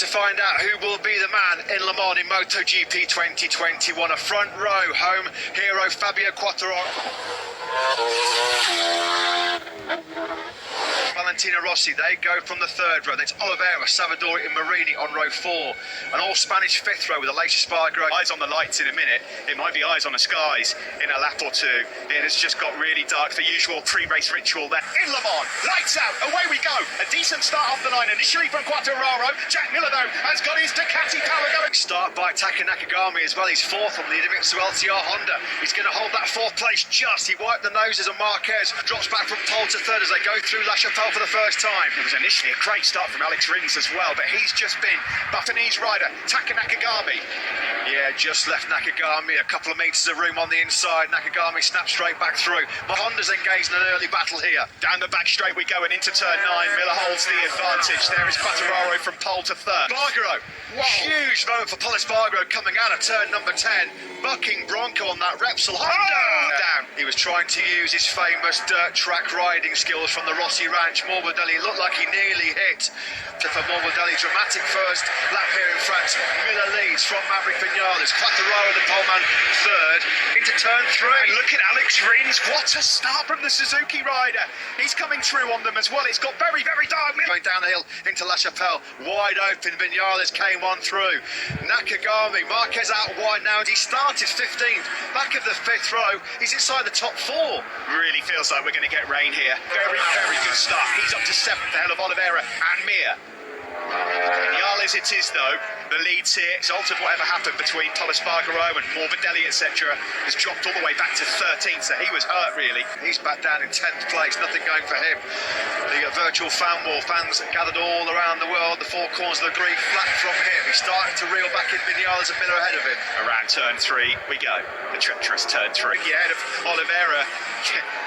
to find out who will be the man in Le Mans in MotoGP 2021. A front row home hero, Fabio Quartararo. Valentino Rossi, they go from the third row. That's Oliveira, Savadori and Marini on row 4. An all-Spanish fifth row with Aleix Espargaro. Eyes on the lights in a minute. It might be eyes on the skies in a lap or two. It has just got really dark. The usual pre-race ritual there. In Le Mans, lights out, away we go. A decent start off the line initially from Quartararo. Jack Miller, though, has got his Ducati power going. Start by Taka Nakagami as well. He's fourth on the Idemitsu LTR Honda. He's going to hold that fourth place just. He wiped the noses of Marquez. Drops back from pole to third as they go through La Chapelle for the first time. It was initially a great start from Alex Rins as well, but he's just been Japanese rider Taka Nakagami. Yeah, just left Nakagami. A couple of metres of room on the inside. Nakagami snaps straight back through. But Honda's engaged in an early battle here. Down the back straight we go and into turn 9. Miller holds the advantage. There is Quartararo from pole to third. Espargaro. Huge moment for Paul Espargaro coming out of turn number 10. Bucking Bronco on that Repsol Honda. Down. He was trying to use his famous dirt track riding skills from the Rossi Ranch. Morbidelli looked like he nearly hit. For Morbidelli, dramatic first lap here in France. Miller leads from Maverick Vinales. Quartararo, the poleman, third into turn 3. And look at Alex Rins. What a start from the Suzuki rider. He's coming through on them as well. It's got very, very dark. Going down the hill into La Chapelle. Wide open. Vinales came on through. Nakagami, Marquez out wide now. He started 15th. Back of the fifth row. He's inside the top 4. Really feels like we're going to get rain here. Very, very good start. He's up to 7th ahead of Oliveira and Mir. Vinales it is though. The leads here, result of whatever happened between Paul Espargaro and Morbidelli, etc., has dropped all the way back to 13th, so he was hurt really. He's back down in 10th place, nothing going for him. The virtual fan wall, fans gathered all around the world, the four corners of the green, flat from him. He's starting to reel back in Vinales and Miller ahead of him. Around turn 3 we go, the treacherous turn 3. Ahead of Oliveira.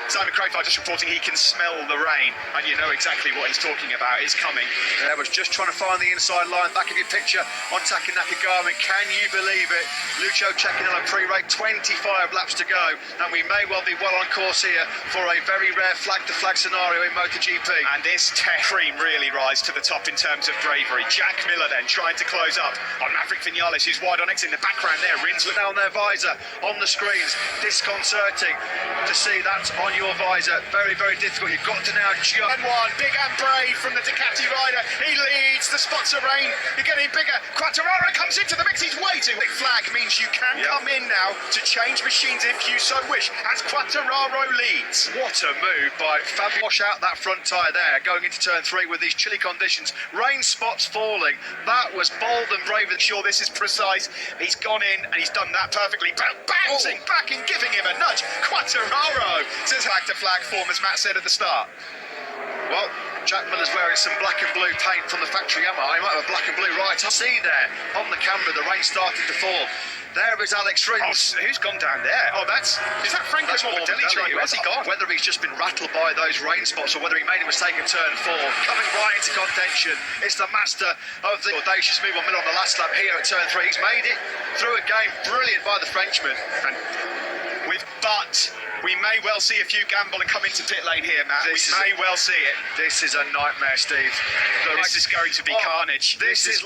Simon Crowfoot just reporting he can smell the rain, and you know exactly what he's talking about. It's coming. There was just trying to find the inside line. Back of your picture on Taka Nakagami. Can you believe it? Lucio checking on a pre-rate, 25 laps to go, and we may well be well on course here for a very rare flag-to-flag scenario in MotoGP. And this cream really rise to the top in terms of bravery. Jack Miller then trying to close up on Maverick Vinales, who's wide on X in the background there. Rins look down their visor on the screens. Disconcerting to see that on your visor. Very, very difficult. You've got to now jump. And one, big and brave from the Ducati rider. He leads. The spots of rain are getting bigger. Quartararo comes into the mix. He's way too. Big flag means you can come in now to change machines if you so wish, as Quartararo leads. What a move by Fabio. Wash out that front tyre there, going into turn 3 with these chilly conditions. Rain spots falling. That was bold and brave. Sure, this is precise. He's gone in and he's done that perfectly. Bouncing back and giving him a nudge. Quartararo says flag to flag form, as Matt said at the start. Well, Jack Miller's wearing some black and blue paint from the factory Yamaha. He might have a black and blue right. I see there on the camera the rain starting to fall. There is Alex Rins. Oh, who's gone down there? Oh, is that Franco Morbidelli? Where's he gone? Whether he's just been rattled by those rain spots or whether he made a mistake in turn 4. Coming right into contention. It's the master of the audacious move on Miller on the last lap here at turn 3. He's made it through a game. Brilliant by the Frenchman. And we may well see a few gamble and come into pit lane here, Matt. We may well see it. This is a nightmare, Steve. This is going to be carnage. This is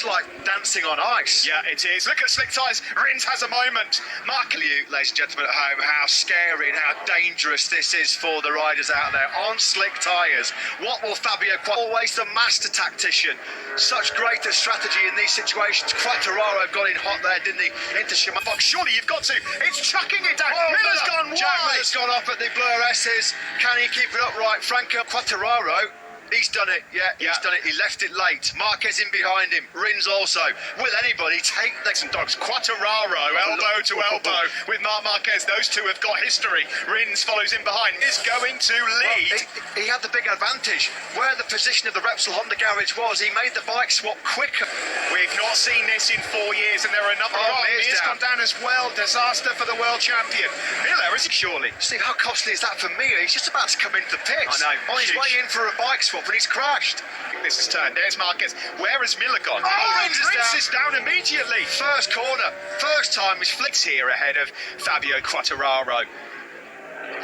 like dancing on ice. Yeah, it is. Look at slick tyres. Rins has a moment. Mark you, ladies and gentlemen at home, how scary and how dangerous this is for the riders out there on slick tyres. What will Fabio always the master tactician? Such greater strategy in these situations. Quartararo got in hot there, didn't he? Into Shimano. Surely you've got to. It's chucking it down. Miller's gone wide. Jack Miller's gone off at the Blur S's. Can he keep it upright? Franco Quartararo. He's done it, he's done it. He left it late. Marquez in behind him. Rins also. Will anybody take the dogs? Quartararo, elbow to elbow with Marc Marquez. Those two have got history. Rins follows in behind. Is going to lead. Well, he had the big advantage. Where the position of the Repsol Honda garage was, he made the bike swap quicker. We've not seen this in 4 years, and there are a number of Mir's gone down as well. Disaster for the world champion. Miller, is it surely? Steve, how costly is that for Mir? He's just about to come into the pits. I know. On his way in for a bike swap, and he's crashed. This is turned. There's Marquez. Where has Miller gone? Rins is down immediately. First corner. First time he's flicks here ahead of Fabio Quartararo.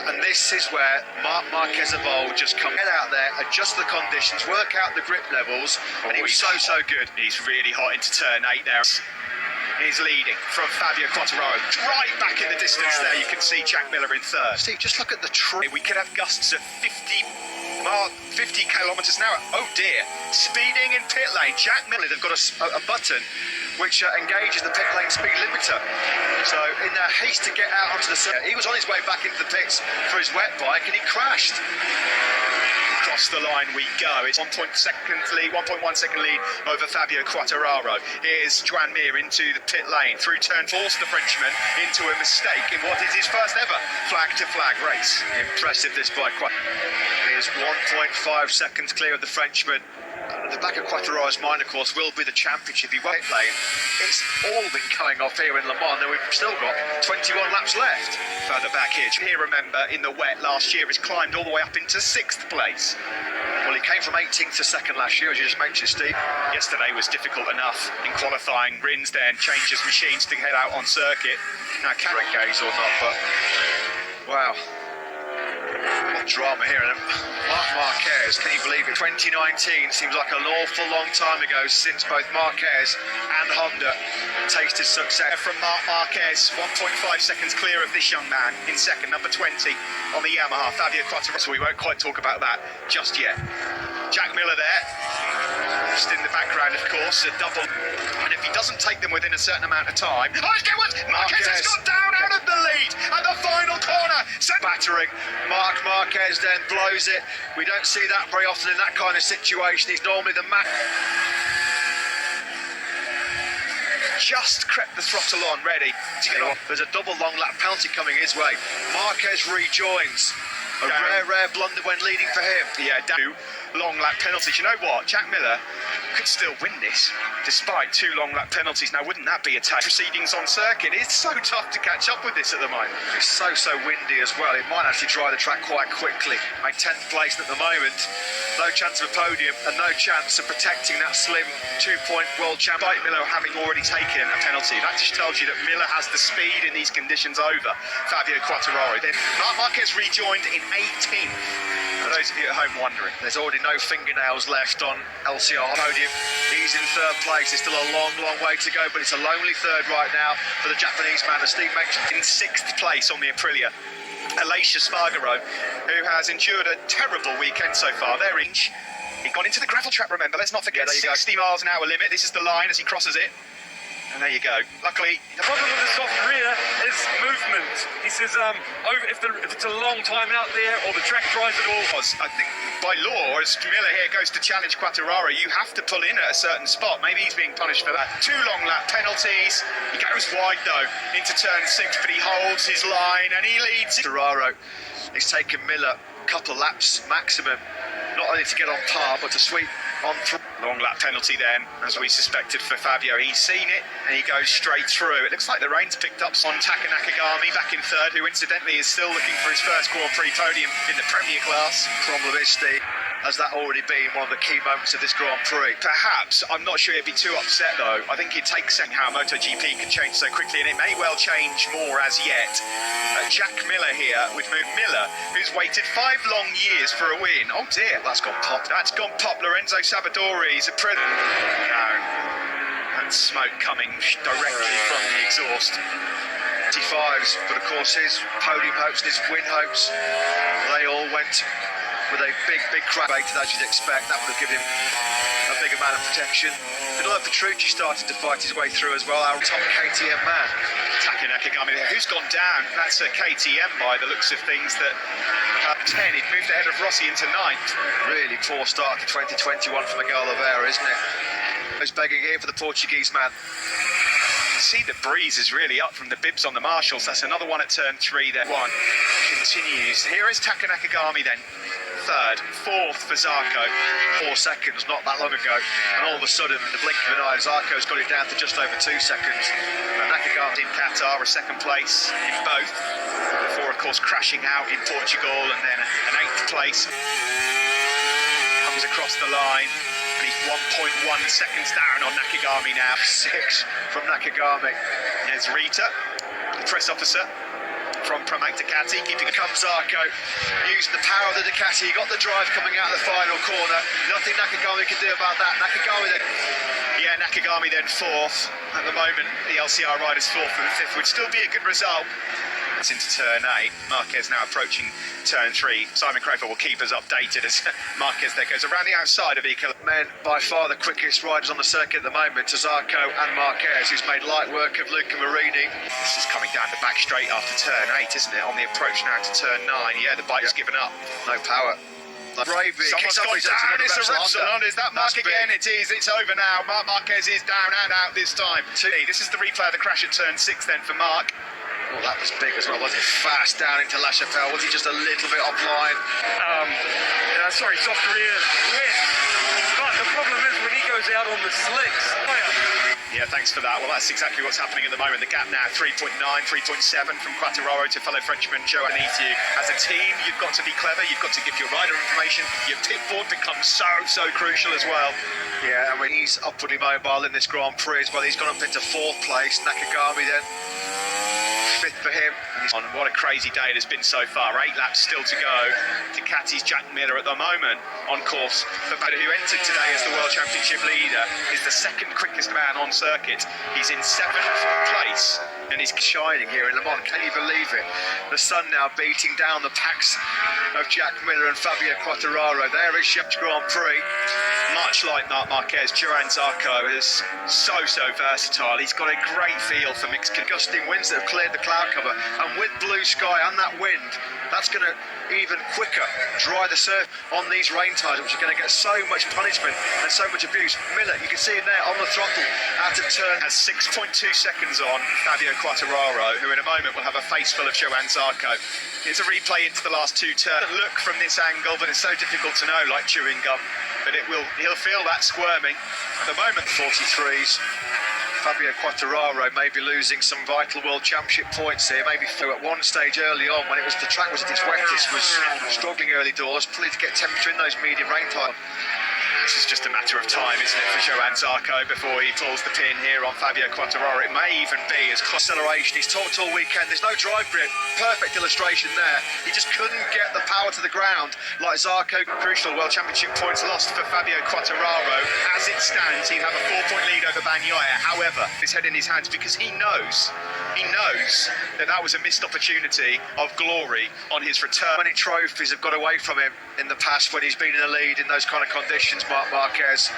And this is where Marc Marquez of old just come get out there, adjust the conditions, work out the grip levels, and he was so good. He's really hot into turn 8 there. He's leading from Fabio Quartararo. Right back in the distance there, you can see Jack Miller in third. Steve, just look at the We could have gusts of 50 kilometres an hour. Oh dear. Speeding in pit lane. Jack Miller, they've got a button which engages the pit lane speed limiter. So in their haste to get out onto the circuit, he was on his way back into the pits for his wet bike and he crashed. Across the line we go. It's 1.1 second lead over Fabio Quartararo. Here's Joan Mir into the pit lane. Through turn 4, the Frenchman into a mistake in what is his first ever flag-to-flag race. Impressive, this bike. He is 1.5 seconds clear of the Frenchman. The back of Quartararo's mind, of course, will be the championship. He won't lane. It's all been coming off here in Le Mans, and we've still got 21 laps left. Further back here, remember, in the wet last year, has climbed all the way up into 6th place. Well, he came from 18th to 2nd last year, as you just mentioned, Steve. Yesterday was difficult enough in qualifying. Rins then changes machines to get out on circuit. Now, can gaze or not, but wow. What drama here. And Marc Marquez, can you believe it? 2019 seems like an awful long time ago since both Marquez and Honda tasted success. From Marc Marquez, 1.5 seconds clear of this young man in second, number 20 on the Yamaha, Fabio Quartararo. So we won't quite talk about that just yet. Jack Miller there, just in the background, of course, a double. And if he doesn't take them within a certain amount of time... Oh, it's going Marquez has got down out of the lead at the final corner. Battering. Marc Marquez then blows it. We don't see that very often in that kind of situation. He's normally the man. Just crept the throttle on, ready to get off. There's a double long lap penalty coming his way. Marquez rejoins. A rare blunder when leading for him. Yeah, 2 long lap penalties. You know what? Jack Miller could still win this despite 2 long lap penalties. Now, wouldn't that be a take? Proceedings on circuit. It's so tough to catch up with this at the moment. It's so windy as well. It might actually dry the track quite quickly. My 10th place at the moment. No chance of a podium and no chance of protecting that slim 2-point world champion. Despite Miller having already taken a penalty, that just tells you that Miller has the speed in these conditions over Fabio Quartararo. Then Marc Marquez rejoined in 18th. For those of you at home wondering, there's already no fingernails left on LCR podium. He's in 3rd place. It's still a long way to go, but it's a lonely 3rd right now for the Japanese man, as Steve mentioned. In 6th place on the Aprilia, Aleix Espargaro, who has endured a terrible weekend so far. He got into the gravel trap, remember, let's not forget, 60 miles an hour limit. This is the line as he crosses it. And there you go. Luckily, the problem with the soft rear is movement. He says, if it's a long time out there or the track dries at all. I think by law, as Miller here goes to challenge Quartararo, you have to pull in at a certain spot. Maybe he's being punished for that. 2 long lap penalties. He goes wide though into turn 6, but he holds his line and he leads. Quartararo is taking Miller a couple of laps maximum, not only to get on par, but to sweep on through. Long lap penalty then, as we suspected for Fabio. He's seen it and he goes straight through. It looks like the rain's picked up on Taka Nakagami back in 3rd, who incidentally is still looking for his first Grand Prix podium in the Premier class. Problem is, Steve, has that already been one of the key moments of this Grand Prix? Perhaps. I'm not sure he'd be too upset though. I think he'd take second how MotoGP can change so quickly, and it may well change more as yet. Jack Miller here with Miller, who's waited 5 long years for a win. Oh dear, that's gone pop. That's gone pop. Lorenzo Sabadori's a prison. And smoke coming directly from the exhaust. 25s, but of course his podium hopes and his win hopes, they all went with a big crash, as you'd expect. That would have given him a big amount of protection. Although Petrucci started to fight his way through as well, our top KTM man. Taka Nakagami there, who's gone down? That's a KTM by the looks of things. That 10, he'd moved ahead of Rossi into 9th. Really poor start to 2021 for Miguel Oliveira, isn't it? He's begging here for the Portuguese man. See, the breeze is really up from the bibs on the Marshalls. That's another one at turn 3 there. 1 continues. Here is Taka Nakagami then. 3rd, 4th for Zarco. 4 seconds not that long ago, and all of a sudden, in the blink of an eye, Zarco's got it down to just over 2 seconds. And Nakagami in Qatar, a 2nd place in both, before of course crashing out in Portugal, and then an 8th place. Comes across the line, and he's 1.1 seconds down on Nakagami now. 6 from Nakagami. There's Rita, the press officer. from Pramac Ducati, keeping it. Comes Zarco, using the power of the Ducati. He got the drive coming out of the final corner. Nothing Nakagami can do about that. Nakagami then fourth. At the moment, the LCR riders fourth and fifth would still be a good result. It's into turn 8. Marquez now approaching turn 3. Simon Crafer will keep us updated as Marquez there goes around the outside of Ekel. Men, by far the quickest riders on the circuit at the moment, to Zarco and Marquez, who's made light work of Luca Marini. This is coming down the back straight after turn 8, isn't it? On the approach now to turn 9. Yeah, the bike's given up. No power. Bravely, Someone's gone down. It's a Repsol on. Is that Mark again? It is. It's over now. Marc Marquez is down and out this time. This is the replay of the crash at turn 6 then for Mark. Oh, that was big as well, wasn't it? Fast down into La Chapelle. Was he just a little bit offline? Soft rear win. But the problem is when he goes out on the slicks. Yeah, thanks for that. Well, that's exactly what's happening at the moment. The gap now 3.9, 3.7 from Quartararo to fellow Frenchman Joe Aniti. As a team, you've got to be clever. You've got to give your rider information. Your tip board becomes so crucial as well. Yeah, and when he's upwardly mobile in this Grand Prix as well, he's gone up into 4th place. Nakagami then 5th for him. On what a crazy day it has been so far. 8 laps still to go. Ducati's Jack Miller at the moment on course. But who entered today as the World Championship leader is the 2nd quickest man on circuit. He's in 7th place and he's shining here in Le Mans. Can you believe it? The sun now beating down the packs of Jack Miller and Fabio Quartararo. There is Chef's Grand Prix. Much like Marc Marquez, Johan Zarco is so versatile. He's got a great feel for mixed gusting winds that have cleared the cloud cover, and with blue sky and that wind, that's going to even quicker dry the surf on these rain tides, which are going to get so much punishment and so much abuse. Miller, you can see him there on the throttle out of turn. Has 6.2 seconds on Fabio Quartararo, who in a moment will have a face full of Johan Zarco. Here's a replay into the last 2 turns. Look from this angle, but it's so difficult to know, like chewing gum. But he'll feel that squirming. At the moment, 43s. Fabio Quartararo may be losing some vital World Championship points here. Maybe at one stage early on, when the track was at its wettest, was struggling early doors, probably to get temperature in those medium rain times. This is just a matter of time, isn't it, for Johan Zarco before he pulls the pin here on Fabio Quartararo. It may even be as acceleration. He's talked all weekend. There's no drive grip. Perfect illustration there. He just couldn't get the power to the ground like Zarco. Crucial World Championship points lost for Fabio Quartararo. As it stands, he'd have a 4-point lead over Bagnaia. However, his head in his hands because he knows that was a missed opportunity of glory on his return. Many trophies have got away from him in the past when he's been in the lead in those kind of conditions. Marc Marquez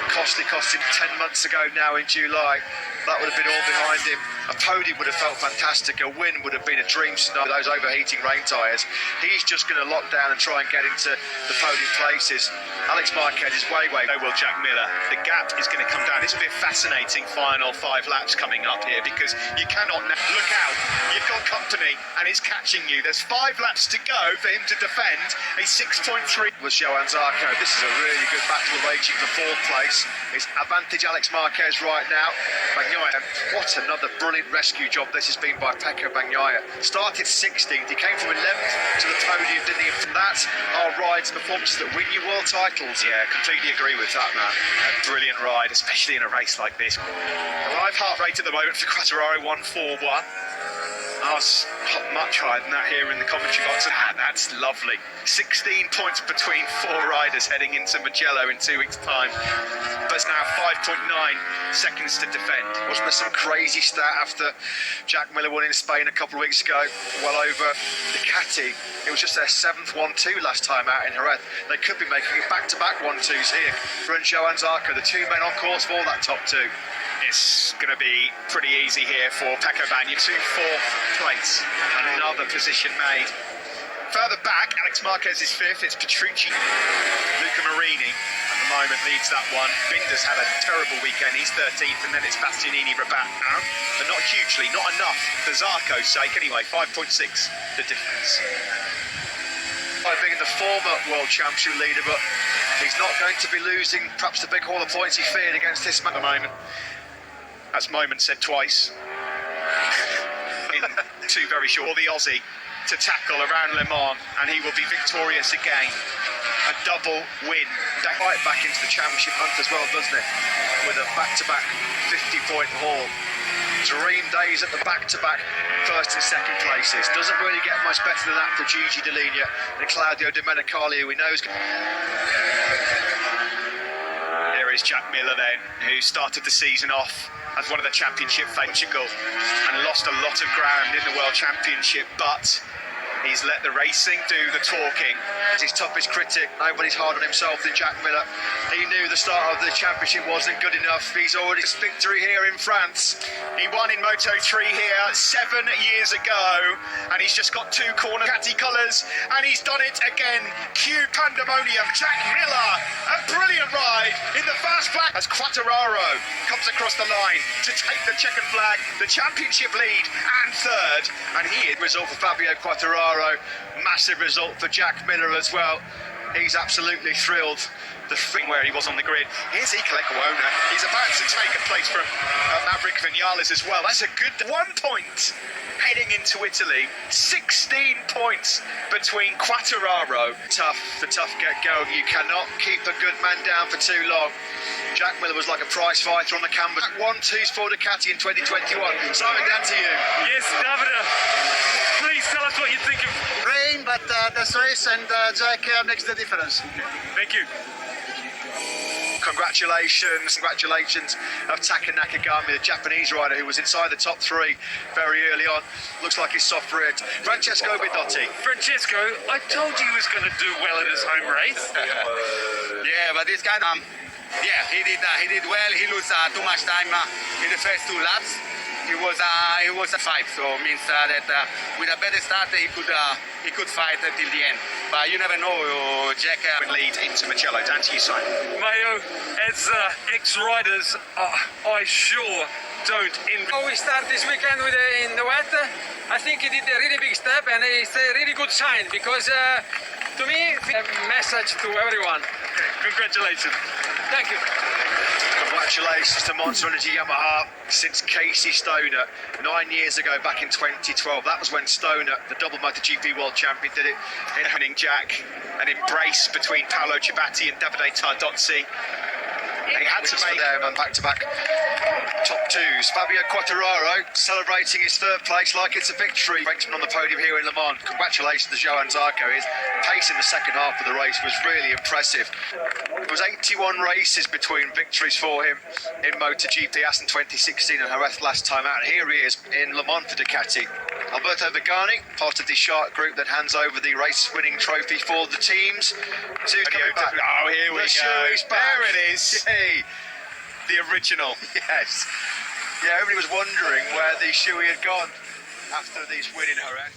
cost him 10 months ago now in July. That would have been all behind him. A podium would have felt fantastic. A win would have been a dream scenario. Those overheating rain tyres. He's just going to lock down and try and get into the podium places. Alex Marquez is way. No, will Jack Miller. The gap is going to come down. This will be a fascinating final 5 laps coming up here because you cannot look out. You've got company and it's catching you. There's 5 laps to go for him to defend a 6.3. Was Johan Zarco. This is a really good battle raging for 4th place. It's advantage Alex Marquez right now. Bagnaia, what another brilliant rescue job this has been by Pecco Bagnaia. Started 16th, he came from 11th to the podium, didn't he? From that are rides and performances that win you world titles. Yeah, completely agree with that, man. A brilliant ride, especially in a race like this. The live heart rate at the moment for Quartararo 141. I was much higher than that here in the commentary box. That's lovely. 16 points between 4 riders heading into Mugello in 2 weeks' time. But it's now 5.9 seconds to defend. Wasn't there some crazy stat after Jack Miller won in Spain a couple of weeks ago? Well over Ducati. It was just their 7th 1-2 last time out in Jerez. They could be making it back-to-back 1-2s here. For Johan Zarco, the 2 men on course for that top 2. It's going to be pretty easy here for Pecco Bagnaia to 4th place. Another position made. Further back, Alex Marquez is 5th. It's Petrucci. Luca Marini at the moment leads that one. Binder's had a terrible weekend. He's 13th, and then it's Bastianini Rabat now. But not hugely, not enough for Zarco's sake. Anyway, 5.6 the difference. Being the former World Championship leader, but he's not going to be losing perhaps the big haul of points he feared against this man at the moment. As Moment said twice in 2 very short. The Aussie to tackle around Le Mans, and he will be victorious again. A double win. Right back into the championship hunt as well, doesn't it? With a back-to-back 50-point haul. Dream days at the back-to-back first and second places. Doesn't really get much better than that for Gigi Dall'Igna and Claudio Domenicali, who we know is... Here is Jack Miller then, who started the season off as one of the championship favourites and lost a lot of ground in the World Championship, but he's let the racing do the talking. As his toughest critic, nobody's harder on himself than Jack Miller. He knew the start of the championship wasn't good enough. He's already his victory here in France. He won in Moto3 here 7 years ago, and he's just got 2 corner Ducati colours, and he's done it again. Q Pandemonium, Jack Miller, a brilliant ride in the fast flag as Quartararo comes across the line to take the checkered flag, the championship lead and third, and he result for Fabio Quartararo, massive result for Jack Miller as well. He's absolutely thrilled. The thing where he was on the grid. Here's Iker Lecuona. He's about to take a place from Maverick Vinales as well. That's a good 1 point heading into Italy. 16 points between Quartararo. The tough get-go. You cannot keep a good man down for too long. Jack Miller was like a prize fighter on the canvas. 1-2's for Ducati in 2021. Simon, down to you. Yes, Davide, please tell us what you think of... Rain, but that's race, and Jack makes the difference. Thank you. Congratulations of Taka Nakagami, the Japanese rider who was inside the top 3 very early on. Looks like he's soft-reared. Francesco Bidotti. Francesco, I told you he was going to do well in his home race. Yeah, but this guy, he did well. He lost too much time in the first 2 laps. He was a 5, so means that with a better start he could fight until the end. But you never know, Jack Would lead into Mugello. Down to you, Simon. Mayo, as ex-riders, I sure don't envy. We start this weekend in the wet. I think he did a really big step, and it's a really good sign because, to me, a message to everyone. Congratulations. Thank you. Congratulations to Monster Energy Yamaha. Since Casey Stoner 9 years ago, back in 2012, that was when Stoner, the double MotoGP world champion, did it. Winning Jack, an embrace between Paolo Ciabatti and Davide Tardozzi. He had to make them and back-to-back top 2s. Fabio Quartararo celebrating his 3rd place like it's a victory. Frenchman on the podium here in Le Mans. Congratulations to Johan Zarco. His pace in the second half of the race was really impressive. It was 81 races between victories for him in MotoGP, as in 2016 and Jerez last time out. Here he is in Le Mans for Ducati. Alberto Vigani, part of the Shark group that hands over the race-winning trophy for the teams. Who's coming back? Oh, here we go. Shoey's back. There it is. Yay. The original. Yes. Yeah, everybody was wondering where the Shoey had gone after these win in Jerez.